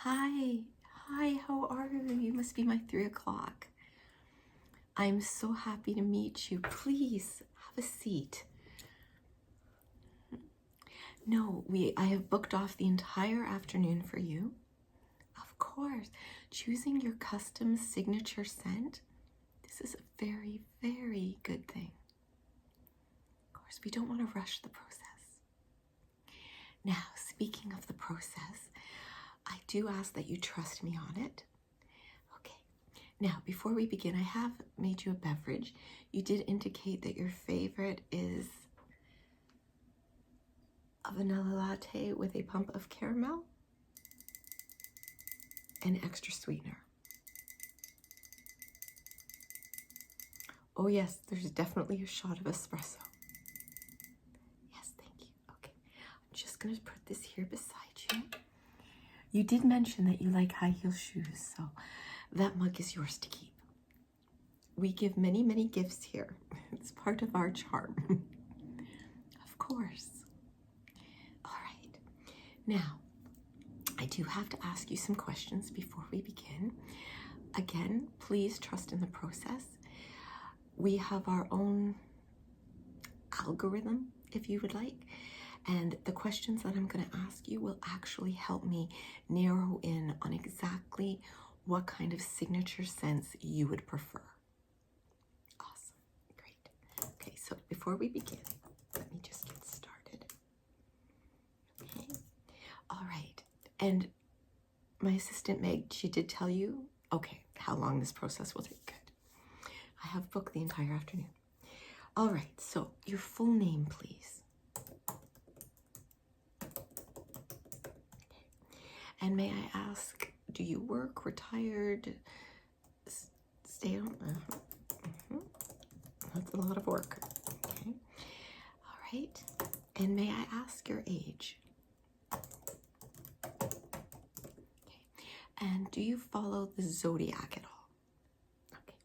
Hi, how are you? You must be my 3 o'clock. I'm so happy to meet you. Please have a seat. No, I have booked off the entire afternoon for you. Of course, choosing your custom signature scent. This is a very, very good thing. Of course, we don't want to rush the process. Now, speaking of the process, I do ask that you trust me on it. Okay. Now, before we begin, I have made you a beverage. You did indicate that your favorite is a vanilla latte with a pump of caramel and extra sweetener. Oh yes, there's definitely a shot of espresso. Yes, thank you. Okay, I'm just gonna put this here beside you. You did mention that you like high heel shoes, so that mug is yours to keep. We give many, many gifts here. It's part of our charm. Of course. All right. Now, I do have to ask you some questions before we begin. Again, please trust in the process. We have our own algorithm, if you would like, and the questions that I'm going to ask you will actually help me narrow in on exactly what kind of signature scents you would prefer. Awesome. Great. Okay, so before we begin, let me just get started. Okay. All right. And my assistant Meg, she did tell you, okay, how long this process will take. Good. I have booked the entire afternoon. All right, so your full name, please. And may I ask, do you work, retired, stay on? That's a lot of work. Okay. All right. And may I ask your age? Okay. And do you follow the zodiac at all? Okay.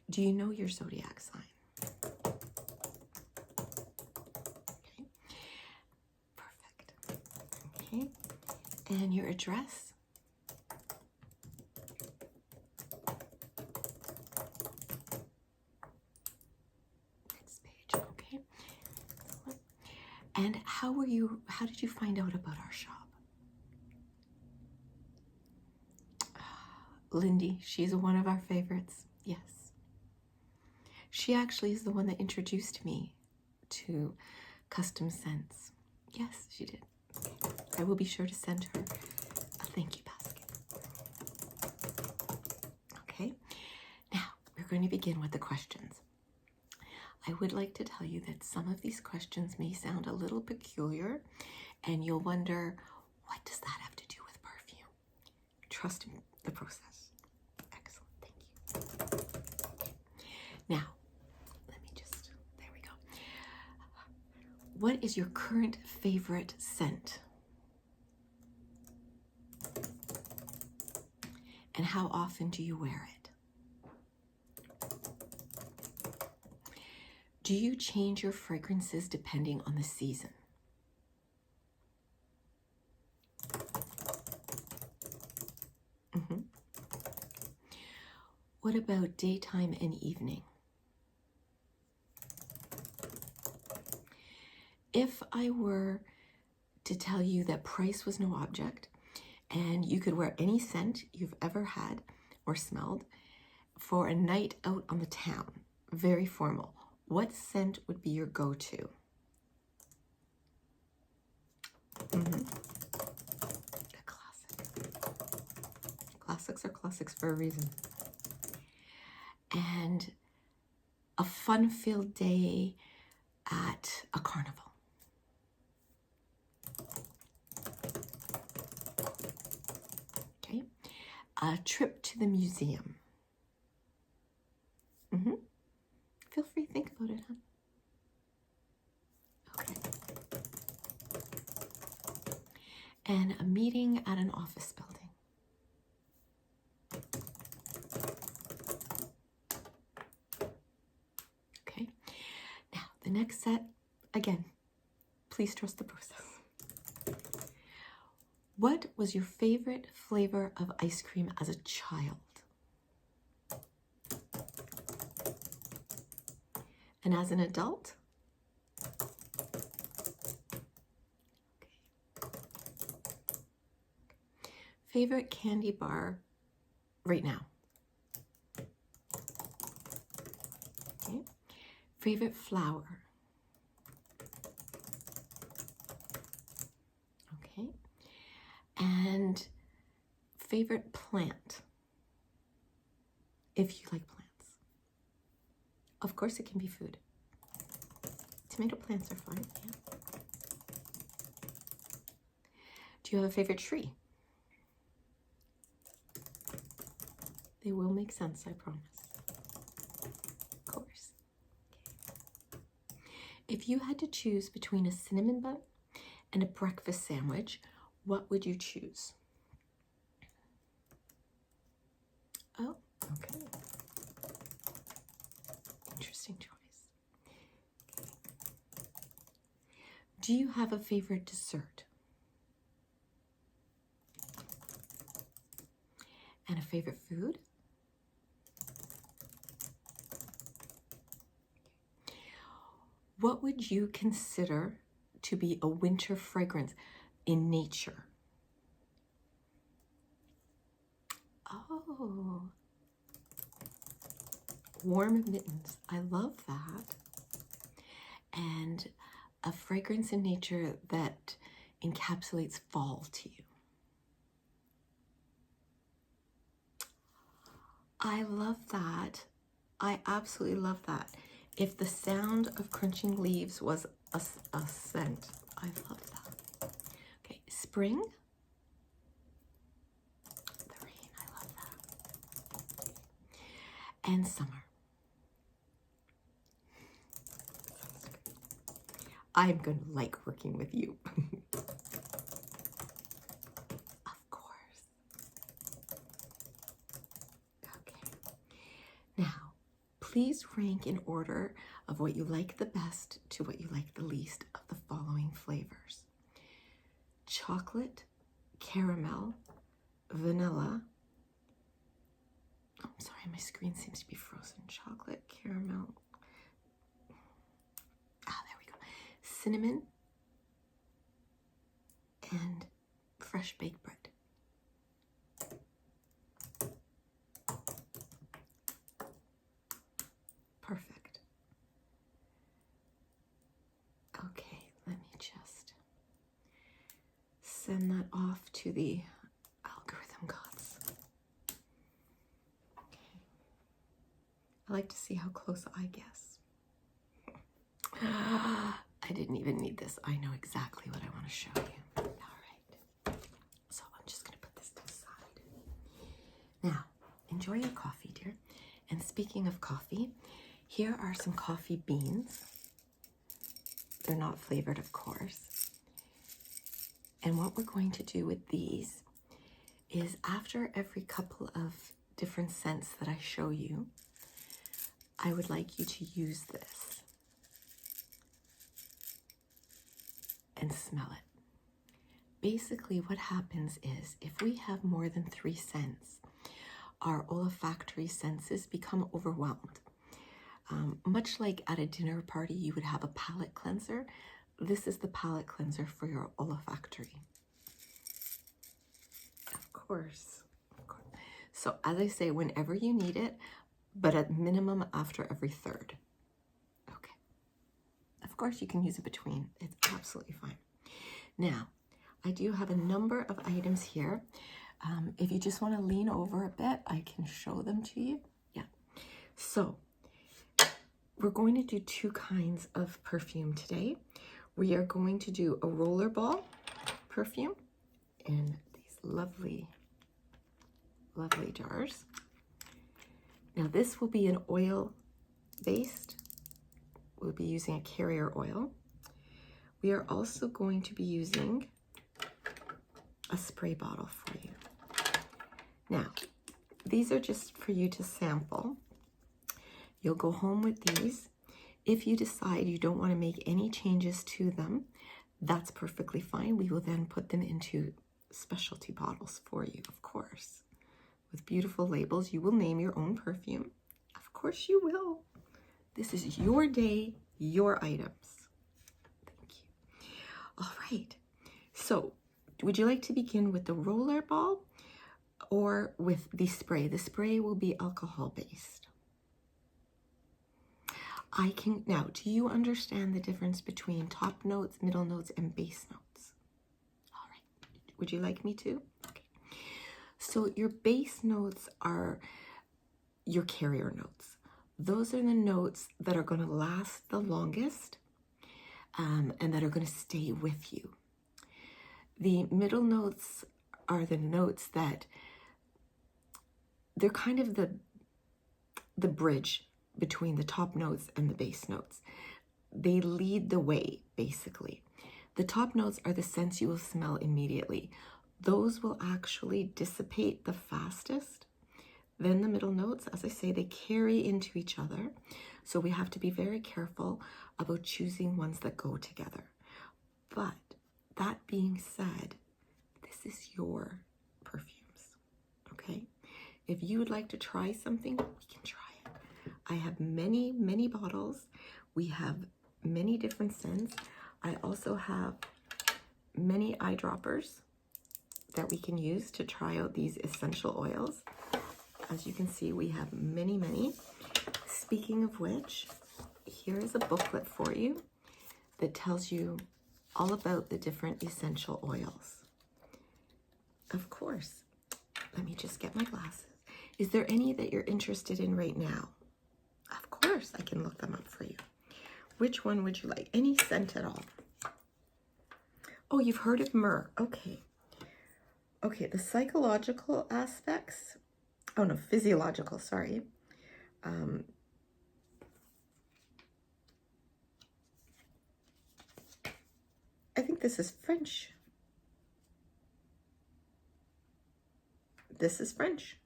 Do you know your zodiac sign? Okay. Perfect. Okay. And your address? Next page, okay. And how did you find out about our shop? Lindy, she's one of our favorites, yes. She actually is the one that introduced me to custom scents. Yes, she did. I will be sure to send her a thank you basket. Okay, now we're going to begin with the questions. I would like to tell you that some of these questions may sound a little peculiar, and you'll wonder, what does that have to do with perfume? Trust in the process. Excellent, thank you. Okay. Now, let me just, there we go. What is your current favorite scent? And how often do you wear it? Do you change your fragrances depending on the season? What about daytime and evening? If I were to tell you that price was no object and you could wear any scent you've ever had or smelled for a night out on the town, very formal, what scent would be your go-to? A classic. Classics are classics for a reason. And a fun-filled day at a carnival. Okay. A trip to the museum. Feel free to think about it, huh? Okay. And a meeting at an office building. Okay. Now, the next set, again, please trust the process. What was your favorite flavor of ice cream as a child? And as an adult? Okay. Favorite candy bar right now? Okay. Favorite flower? Okay. And favorite plant? If you like plants. Of course, it can be food. Tomato plants are fine. Yeah. Do you have a favorite tree? They will make sense, I promise. Of course. Okay. If you had to choose between a cinnamon bun and a breakfast sandwich, what would you choose? Oh, okay. Interesting choice. Okay. Do you have a favorite dessert? And a favorite food? What would you consider to be a winter fragrance in nature? Oh, warm mittens. I love that. And a fragrance in nature that encapsulates fall to you. I love that. I absolutely love that. If the sound of crunching leaves was a scent, I love that. Okay, spring. The rain, I love that. And summer. I'm going to like working with you. Of course. Okay. Now, please rank in order of what you like the best to what you like the least of the following flavors. Chocolate, caramel, vanilla. Oh, I'm sorry, my screen seems to be frozen. Chocolate, caramel. Ah, there we go. Cinnamon and fresh baked bread. Perfect. Okay, let me just send that off to the algorithm gods. Okay. I like to see how close I guess. I didn't even need this. I know exactly what I want to show you. All right. So I'm just going to put this to the side. Now, enjoy your coffee, dear. And speaking of coffee, here are some coffee beans. They're not flavored, of course. And what we're going to do with these is after every couple of different scents that I show you, I would like you to use this and smell it. Basically, what happens is if we have more than 3 scents, our olfactory senses become overwhelmed. Much like at a dinner party, you would have a palate cleanser. This is the palate cleanser for your olfactory. Of course. So as I say, whenever you need it, but at minimum after every 3rd. Okay. Of course, you can use it between. It's absolutely fine. Now, I do have a number of items here. If you just want to lean over a bit, I can show them to you. Yeah. So, we're going to do 2 kinds of perfume today. We are going to do a rollerball perfume in these lovely, lovely jars. Now this will be an oil based. We'll be using a carrier oil. We are also going to be using a spray bottle for you. Now, these are just for you to sample. You'll go home with these. If you decide you don't want to make any changes to them, that's perfectly fine. We will then put them into specialty bottles for you, of course. With beautiful labels, you will name your own perfume. Of course you will. This is your day, your items. Thank you. All right. So, would you like to begin with the roller ball or with the spray? The spray will be alcohol based. Now, do you understand the difference between top notes, middle notes, and base notes? All right. Would you like me to? Okay. So your base notes are your carrier notes. Those are the notes that are going to last the longest and that are going to stay with you. The middle notes are the notes that they're kind of the bridge between the top notes and the base notes. They lead the way, basically. The top notes are the scents you will smell immediately. Those will actually dissipate the fastest. Then the middle notes, as I say, they carry into each other. So we have to be very careful about choosing ones that go together. But that being said, this is your perfumes, okay? If you would like to try something, we can try it. I have many, many bottles. We have many different scents. I also have many eyedroppers that we can use to try out these essential oils. As you can see, we have many, many. Speaking of which, here is a booklet for you that tells you all about the different essential oils. Of course, let me just get my glasses. Is there any that you're interested in right now? Of course, I can look them up for you. Which one would you like? Any scent at all? Oh, you've heard of myrrh. Okay. Okay, the psychological aspects. Oh, no, physiological, sorry. I think this is French. This is French.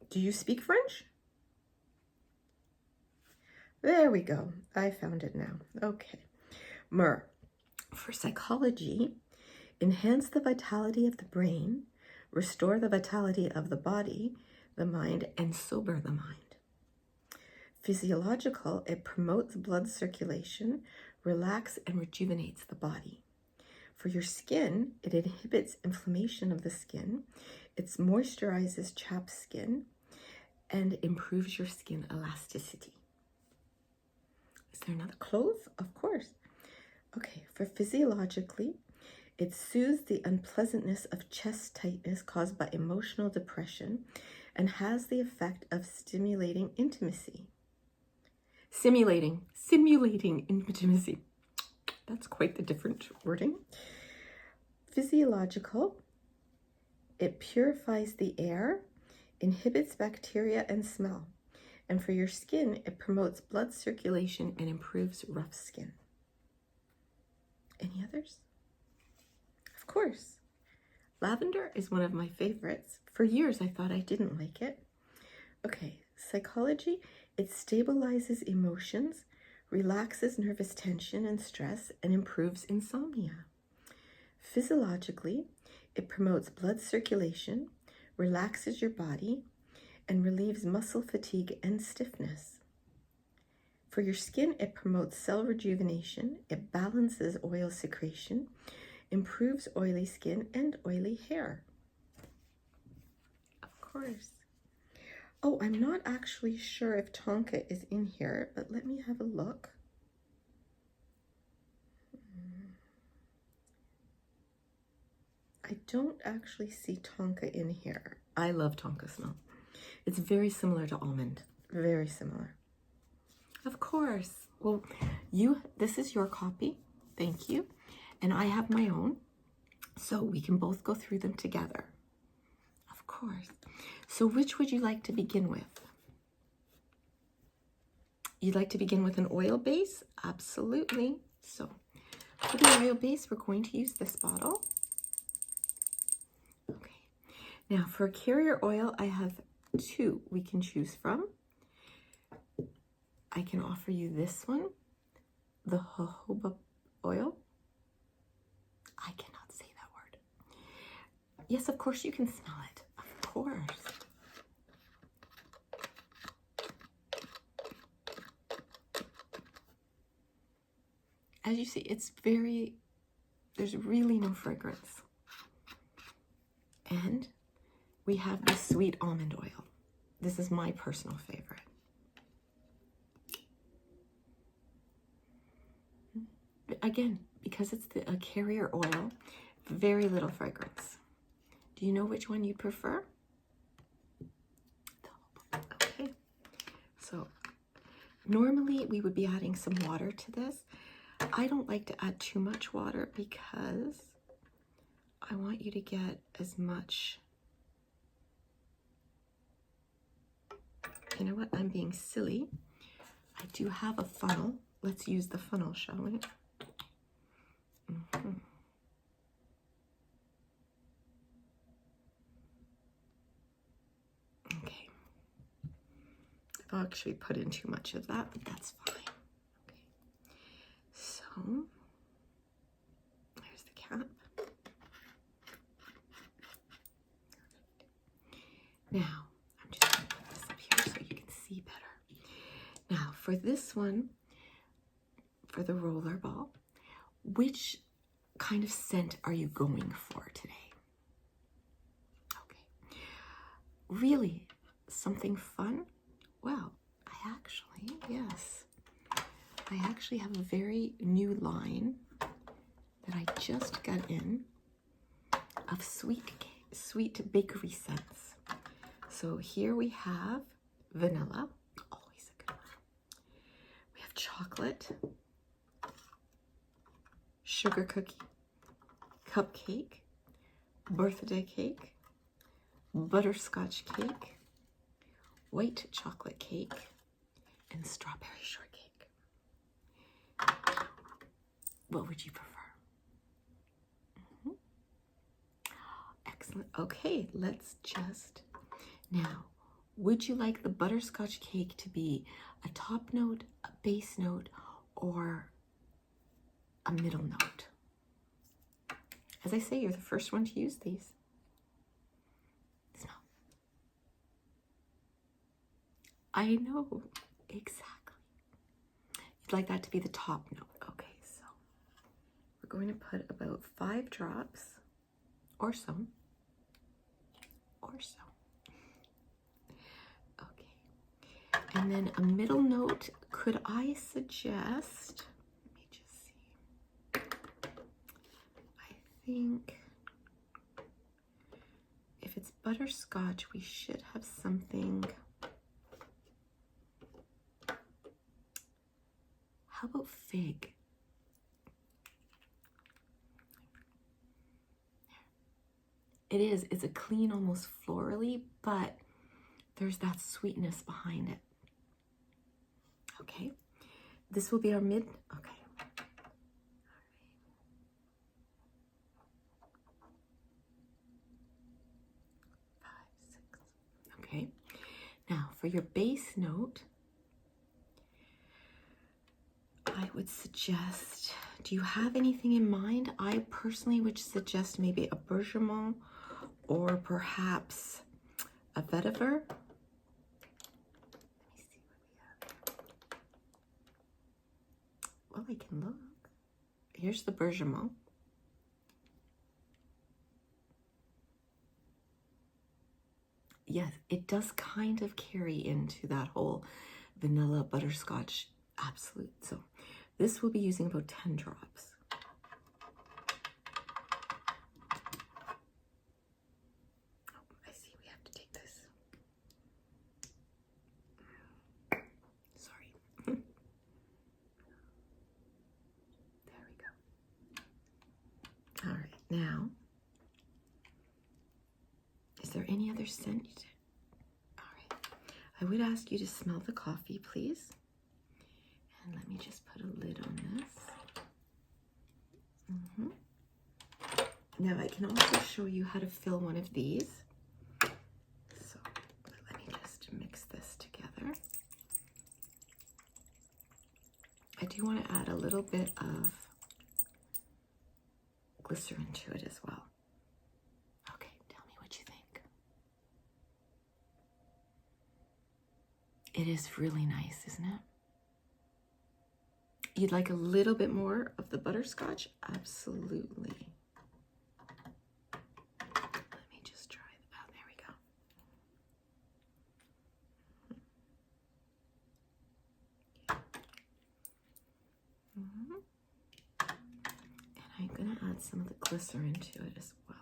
Do you speak French? There we go. I found it now. Okay. Myrrh. For psychology, enhance the vitality of the brain, restore the vitality of the body, the mind, and sober the mind. Physiological, it promotes blood circulation, relax and rejuvenates the body. For your skin, it inhibits inflammation of the skin, it moisturizes chapped skin, and improves your skin elasticity. Is there another clove? Of course. Okay, for physiologically, it soothes the unpleasantness of chest tightness caused by emotional depression and has the effect of stimulating intimacy. Simulating intimacy. That's quite the different wording. Physiological, it purifies the air, inhibits bacteria and smell. And for your skin, it promotes blood circulation and improves rough skin. Any others? Of course. Lavender is one of my favorites. For years, I thought I didn't like it. Okay, psychology, it stabilizes emotions, relaxes nervous tension and stress, and improves insomnia. Physiologically, it promotes blood circulation, relaxes your body, and relieves muscle fatigue and stiffness. For your skin, it promotes cell rejuvenation, it balances oil secretion, improves oily skin and oily hair. Of course. Oh, I'm not actually sure if tonka is in here, but let me have a look. I don't actually see tonka in here. I love tonka smell. It's very similar to almond, very similar. Of course. Well, this is your copy. Thank you. And I have my own, so we can both go through them together. Of course. So which would you like to begin with? You'd like to begin with an oil base? Absolutely. So for the oil base, we're going to use this bottle. Okay. Now for carrier oil, I have two we can choose from. I can offer you this one, the jojoba oil. Yes, of course you can smell it. Of course. As you see, it's very, there's really no fragrance. And we have this sweet almond oil. This is my personal favorite. Again, because it's a carrier oil, very little fragrance. Do you know which one you prefer? Okay. So normally we would be adding some water to this. I don't like to add too much water because I want you to get as much. You know what? I'm being silly. I do have a funnel. Let's use the funnel, shall we? Okay. I've actually put in too much of that, but that's fine. Okay. So, there's the cap. Now, I'm just going to put this up here so you can see better. Now, for this one, for the roller ball, which kind of scent are you going for today? Okay. Really? Something fun? Well, I actually have a very new line that I just got in of sweet bakery scents. So here we have vanilla, always a good one. We have chocolate, sugar cookie, cupcake, birthday cake, butterscotch cake, white chocolate cake, and strawberry shortcake. What would you prefer? Excellent. Okay, let's just... Now, would you like the butterscotch cake to be a top note, a base note, or a middle note? As I say, you're the first one to use these. Smell. I know, exactly. You'd like that to be the top note. Okay, so we're going to put about 5 drops, or so. Okay. And then a middle note, could I suggest, let me just see. I think if it's butterscotch, we should have something. How about fig? It's a clean, almost florally, but there's that sweetness behind it. Okay, this will be our mid, okay. All right. 5, 6, okay. Now for your base note, I would suggest, do you have anything in mind? I personally would suggest maybe a bergamot or perhaps a vetiver. Let me see what we have. Well, I can look. Here's the bergamot. Yes, it does kind of carry into that whole vanilla butterscotch absolute. So this will be using about 10 drops. Oh, I see we have to take this. Sorry. There we go. All right, now, is there any other scent? All right, I would ask you to smell the coffee, please. And let me just put a lid on this. Now I can also show you how to fill one of these. So let me just mix this together. I do want to add a little bit of glycerin to it as well. Okay. It is really nice, isn't it? You'd like a little bit more of the butterscotch? Absolutely. Let me just try that. There we go. And I'm going to add some of the glycerin to it as well.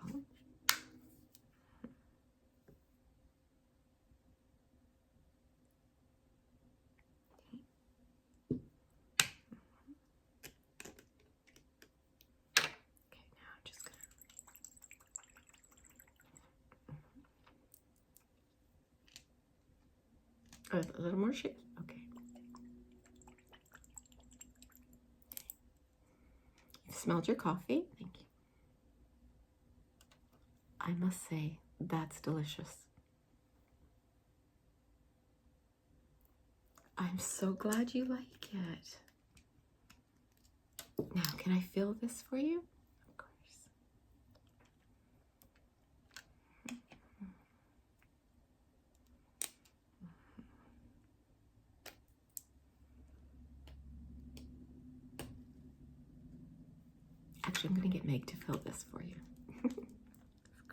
A little more shaky. Okay. You've smelled your coffee. Thank you. I must say, that's delicious. I'm so glad you like it. Now, can I fill this for you? Of course. Actually, I'm going to get Meg to fill this for you. Of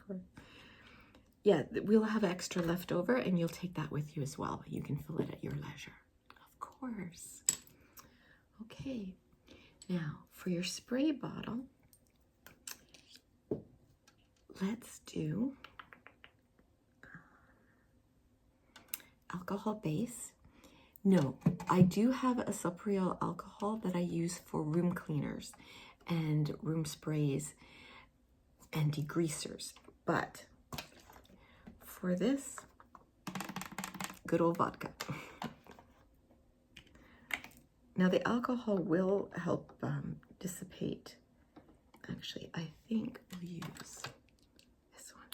course. Yeah, we'll have extra left over, and you'll take that with you as well. You can fill it at your leisure. Of course. Okay. Now, for your spray bottle, let's do alcohol base. No, I do have a Superior alcohol that I use for room cleaners and room sprays and degreasers. But for this, good old vodka. Now the alcohol will help dissipate. Actually, I think we'll use this one.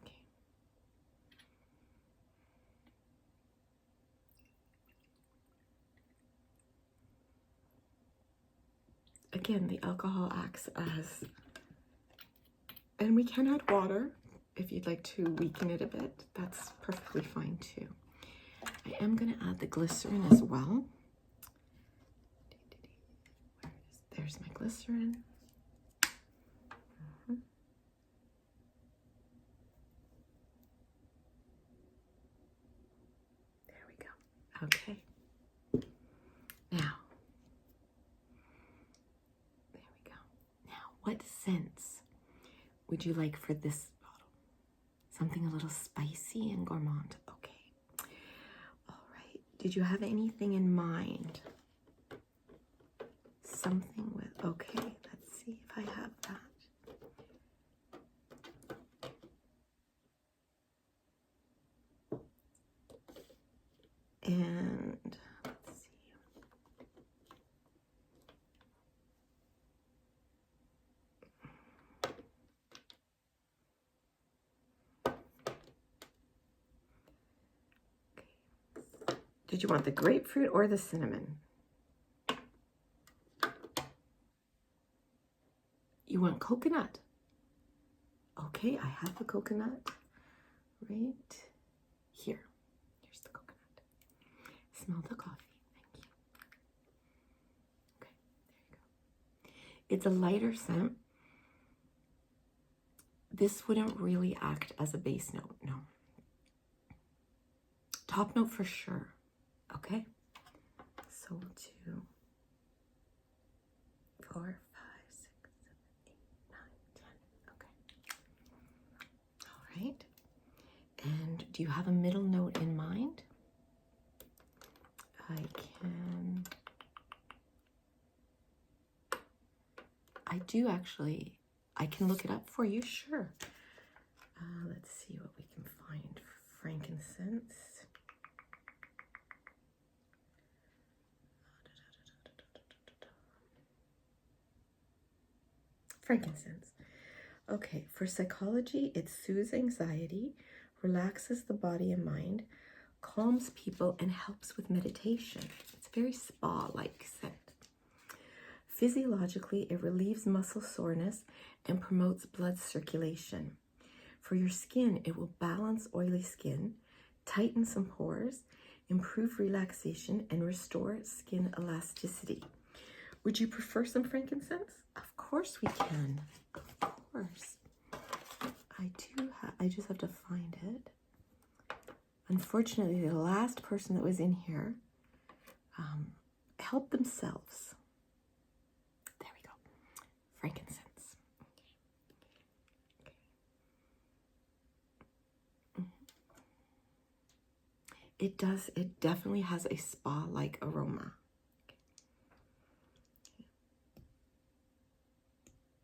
Okay. Again, the alcohol acts as, and we can add water if you'd like to weaken it a bit. That's perfectly fine too. I am going to add the glycerin as well. There's my glycerin. There we go. Okay. Now, there we go. Now, what scents would you like for this bottle? Something a little spicy and gourmand. Okay. All right. Did you have anything in mind? Something with, okay, let's see if I have that. And let's see. Okay. Did you want the grapefruit or the cinnamon? You want coconut? Okay, I have the coconut right here. Here's the coconut. Smell the coffee. Thank you. Okay, there you go. It's a lighter scent. This wouldn't really act as a base note, no. Top note for sure. Okay, so we'll do 4, 5, 6, 7, 8, 9, 10. Okay. All right. And do you have a middle note in mind? I do actually. I can look it up for you, sure. Let's see what we can find. Frankincense. Frankincense. Okay, for psychology, it soothes anxiety, relaxes the body and mind, calms people, and helps with meditation. It's very spa-like scent. Physiologically, it relieves muscle soreness and promotes blood circulation. For your skin, it will balance oily skin, tighten some pores, improve relaxation, and restore skin elasticity. Would you prefer some frankincense? Of course we can. Of course. I just have to find it. Unfortunately, the last person that was in here helped themselves. There we go. Frankincense. It does, it definitely has a spa-like aroma.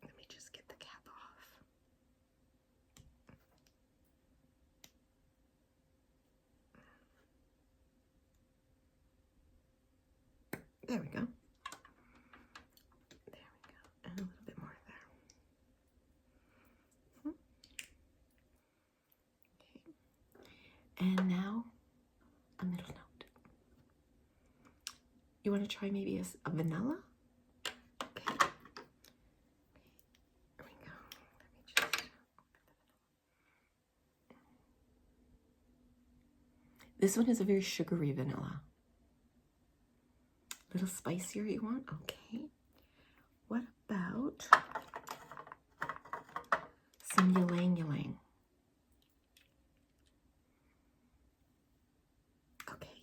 Let me just get the cap off. There we go. There we go. And a little bit more there. Okay. And now, a middle note. You want to try maybe a vanilla? Okay. There we go. Let me just... This one is a very sugary vanilla. A little spicier you want? Okay. What about some ylang ylang?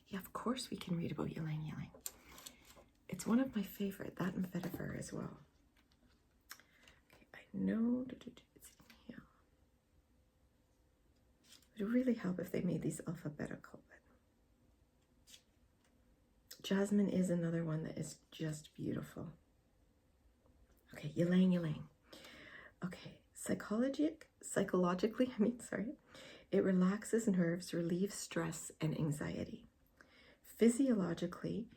Yeah, of course we can read about ylang ylang. It's one of my favorite, that and vetiver as well. Okay, I know it's in here. It would really help if they made these alphabetical. But jasmine is another one that is just beautiful. Okay, ylang ylang. Okay, psychologically, it relaxes nerves, relieves stress and anxiety. Physiologically,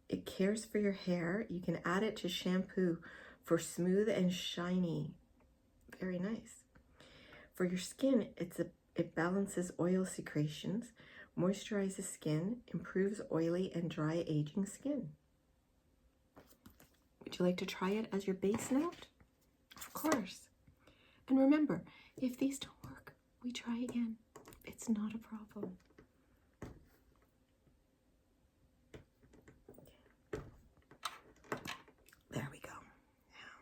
it cares for your hair. You can add it to shampoo for smooth and shiny. Very nice. For your skin, it balances oil secretions, moisturizes skin, improves oily and dry aging skin. Would you like to try it as your base note? Of course. And remember, if these don't work, we try again. It's not a problem. There we go. Now,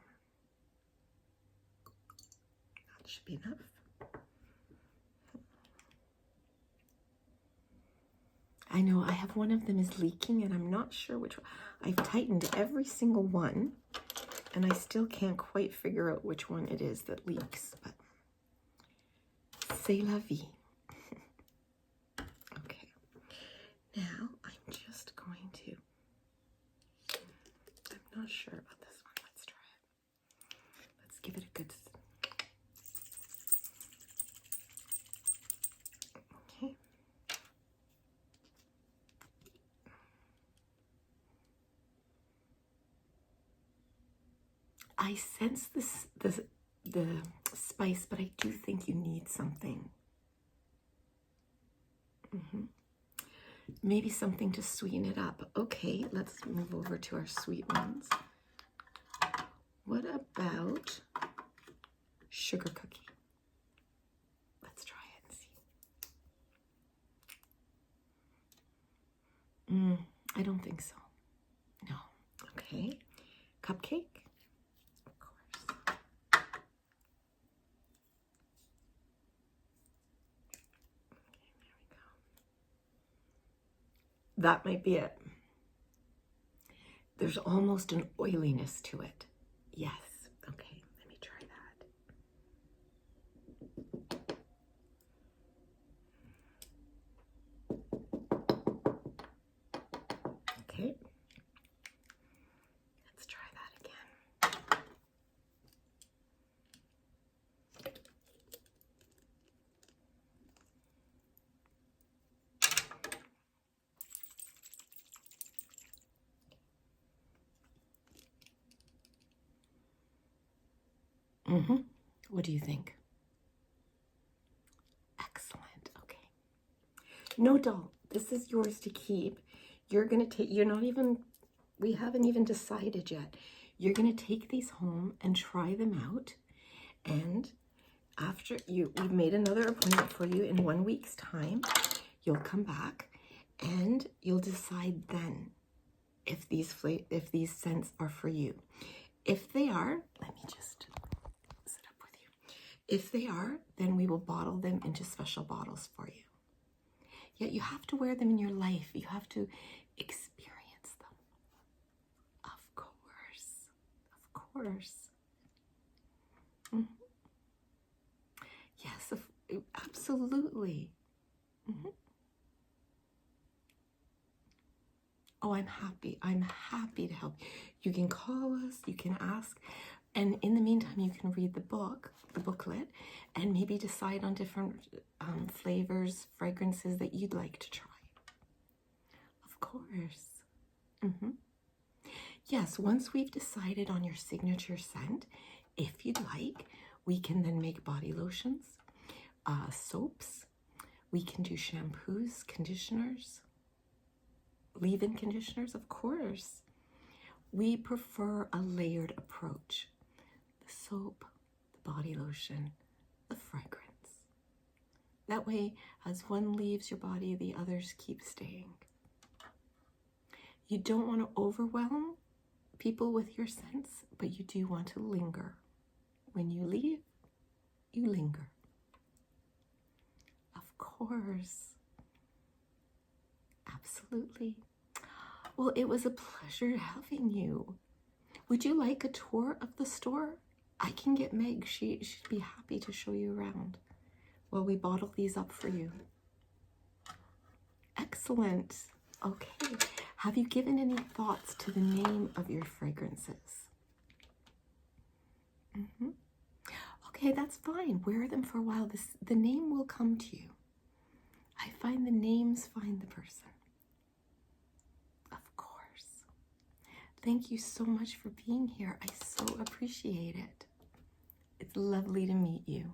that should be enough. I know I have one of them is leaking and I'm not sure which one. I've tightened every single one and I still can't quite figure out which one it is that leaks, but c'est la vie. Okay, now I'm just going to, I'm not sure about this one. Let's try it. Let's give it a good, okay. I sense the spice, but I do think you need something. Maybe something to sweeten it up. Okay, let's move over to our sweet ones. What about sugar cookie? Let's try it and see. I don't think so. No. Okay. Cupcake? Of course. That might be it. There's almost an oiliness to it. Yes. Okay, let me try that. Okay. Let's try that again. What do you think? Excellent. Okay. No, doll. This is yours to keep. You're gonna take. You're not even. We haven't even decided yet. You're going to take these home and try them out. And after we've made another appointment for you in 1 week's time, you'll come back and you'll decide then if these scents are for you. If they are, let me just sit up with you. If they are, then we will bottle them into special bottles for you. Yet you have to wear them in your life. You have to experience them. Of course. Of course. Yes, absolutely. Oh, I'm happy. I'm happy to help. You can call us, you can ask, and in the meantime, you can read the booklet, and maybe decide on different flavors, fragrances that you'd like to try. Of course. Yes, once we've decided on your signature scent, if you'd like, we can then make body lotions, soaps. We can do shampoos, conditioners, leave-in conditioners, of course. We prefer a layered approach. The soap, the body lotion, the fragrance. That way, as one leaves your body, the others keep staying. You don't want to overwhelm people with your scents, but you do want to linger. When you leave, you linger. Of course. Absolutely. Well, it was a pleasure having you. Would you like a tour of the store? I can get Meg. She'd be happy to show you around while we bottle these up for you. Excellent. Okay. Have you given any thoughts to the name of your fragrances? Okay, that's fine. Wear them for a while. The name will come to you. I find the names find the person. Of course. Thank you so much for being here. I so appreciate it. It's lovely to meet you.